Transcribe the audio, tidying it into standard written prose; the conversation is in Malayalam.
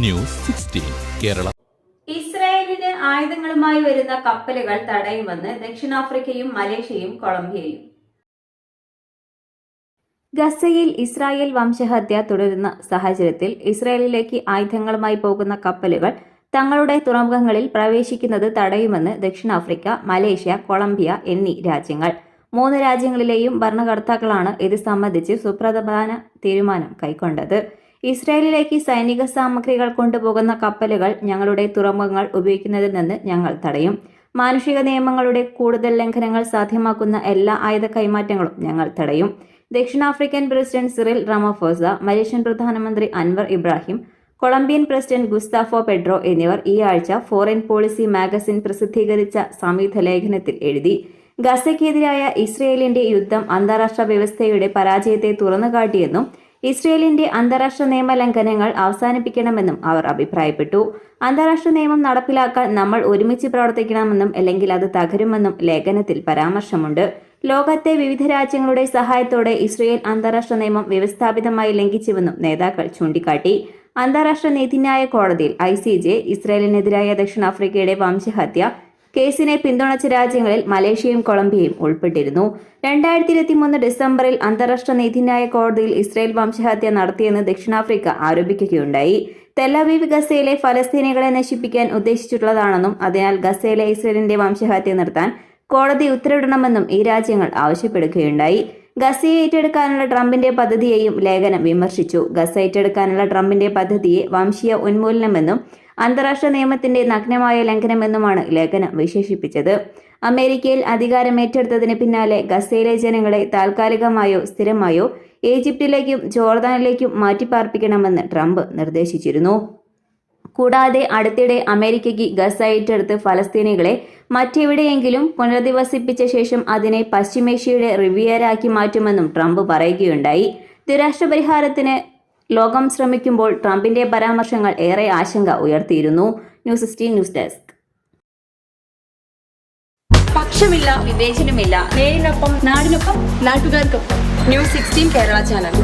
ന്യൂസ് 16 കേരള. ഇസ്രായേലിന് ആയുധങ്ങളുമായി വരുന്ന കപ്പലുകൾ തടയുമെന്ന് ദക്ഷിണാഫ്രിക്കയും മലേഷ്യയും കൊളംബിയയും. ഗസയിൽ ഇസ്രായേൽ വംശഹത്യ തുടരുന്ന സാഹചര്യത്തിൽ ഇസ്രായേലിലേക്ക് ആയുധങ്ങളുമായി പോകുന്ന കപ്പലുകൾ തങ്ങളുടെ തുറമുഖങ്ങളിൽ പ്രവേശിക്കുന്നത് തടയുമെന്ന് ദക്ഷിണാഫ്രിക്ക, മലേഷ്യ, കൊളംബിയ എന്നീ രാജ്യങ്ങൾ. 3 രാജ്യങ്ങളിലെയും ഭരണകർത്താക്കളാണ് ഇത് സംബന്ധിച്ച് സുപ്രധാന തീരുമാനം കൈക്കൊണ്ടത്. ഇസ്രായേലിലേക്ക് സൈനിക സാമഗ്രികൾ കൊണ്ടുപോകുന്ന കപ്പലുകൾ ഞങ്ങളുടെ തുറമുഖങ്ങൾ ഉപയോഗിക്കുന്നതിൽ നിന്ന് ഞങ്ങൾ തടയും. മാനുഷിക നിയമങ്ങളുടെ കൂടുതൽ ലംഘനങ്ങൾ സാധ്യമാക്കുന്ന എല്ലാ ആയുധ കൈമാറ്റങ്ങളും ഞങ്ങൾ തടയും. ദക്ഷിണാഫ്രിക്കൻ പ്രസിഡന്റ് സിറിൽ റാമഫോസ, മലേഷ്യൻ പ്രധാനമന്ത്രി Anwar Ibrahim, Colombian president Gustavo Petro എന്നിവർ ഈ ആഴ്ച ഫോറിൻ പോളിസി മാഗസിൻ പ്രസിദ്ധീകരിച്ച സംയുക്ത ലേഖനത്തിൽ എഴുതി. ഗസയ്ക്കെതിരായ ഇസ്രയേലിന്റെ യുദ്ധം അന്താരാഷ്ട്ര വ്യവസ്ഥയുടെ പരാജയത്തെ തുറന്നുകാട്ടിയെന്നും ഇസ്രയേലിന്റെ അന്താരാഷ്ട്ര നിയമ ലംഘനങ്ങൾ അവസാനിപ്പിക്കണമെന്നും അവർ അഭിപ്രായപ്പെട്ടു. അന്താരാഷ്ട്ര നിയമം നടപ്പിലാക്കാൻ നമ്മൾ ഒരുമിച്ച് പ്രവർത്തിക്കണമെന്നും അല്ലെങ്കിൽ അത് തകരുമെന്നും ലേഖനത്തിൽ പരാമർശമുണ്ട്. ലോകത്തെ വിവിധ രാജ്യങ്ങളുടെ സഹായത്തോടെ ഇസ്രയേൽ അന്താരാഷ്ട്ര നിയമം വ്യവസ്ഥാപിതമായി ലംഘിച്ചുവെന്നും നേതാക്കൾ ചൂണ്ടിക്കാട്ടി. അന്താരാഷ്ട്ര നീതിന്യായ കോടതിയിൽ ICJ ഇസ്രയേലിനെതിരായ ദക്ഷിണാഫ്രിക്കയുടെ വംശഹത്യ കേസിനെ പിന്തുണച്ച രാജ്യങ്ങളിൽ മലേഷ്യയും കൊളംബിയയും ഉൾപ്പെട്ടിരുന്നു. 2023 ഡിസംബറിൽ അന്താരാഷ്ട്ര നീതിന്യായ കോടതിയിൽ ഇസ്രയേൽ വംശഹത്യ നടത്തിയെന്ന് ദക്ഷിണാഫ്രിക്ക ആരോപിക്കുകയുണ്ടായി. തെലവീവ് ഗസയിലെ ഫലസ്തീനികളെ നശിപ്പിക്കാൻ ഉദ്ദേശിച്ചിട്ടുള്ളതാണെന്നും അതിനാൽ ഗസയിലെ ഇസ്രയേലിന്റെ വംശഹത്യ നിർത്താൻ കോടതി ഉത്തരവിടണമെന്നും ഈ രാജ്യങ്ങൾ ആവശ്യപ്പെടുകയുണ്ടായി. ഗസയെ ഏറ്റെടുക്കാനുള്ള ട്രംപിന്റെ പദ്ധതിയെയും ലേഖനം വിമർശിച്ചു. ഗസ ഏറ്റെടുക്കാനുള്ള ട്രംപിന്റെ പദ്ധതിയെ വംശീയ ഉന്മൂലനമെന്നും അന്താരാഷ്ട്ര നിയമത്തിന്റെ നഗ്നമായ ലംഘനമെന്നുമാണ് ലേഖനം വിശേഷിപ്പിച്ചത്. അമേരിക്കയിൽ അധികാരമേറ്റെടുത്തതിന് പിന്നാലെ ഗസയിലെ ജനങ്ങളെ താൽക്കാലികമായോ സ്ഥിരമായോ ഈജിപ്തിലേക്കും ജോർദാനിലേക്കും മാറ്റിപ്പാർപ്പിക്കണമെന്ന് ട്രംപ് നിർദ്ദേശിച്ചിരുന്നു. കൂടാതെ അടുത്തിടെ അമേരിക്കയ്ക്ക് ഗസ ഏറ്റെടുത്ത് ഫലസ്തീനികളെ മറ്റെവിടെയെങ്കിലും പുനരധിവസിപ്പിച്ച ശേഷം അതിനെ പശ്ചിമേഷ്യയുടെ റിവിയറാക്കി മാറ്റുമെന്നും ട്രംപ് പറയുകയുണ്ടായി. ദ്വിരാഷ്ട്ര പരിഹാരത്തിന് ലോകം ശ്രമിക്കുമ്പോൾ ട്രംപിന്റെ പരാമർശങ്ങൾ ഏറെ ആശങ്ക ഉയർത്തിയിരുന്നു. News 16 news desk. പക്ഷമില്ല, വിവേചനമില്ല. നേരിനൊപ്പം, നാടിനൊപ്പം, നാട്ടുകാർക്കൊപ്പം. News 16 Kerala channel.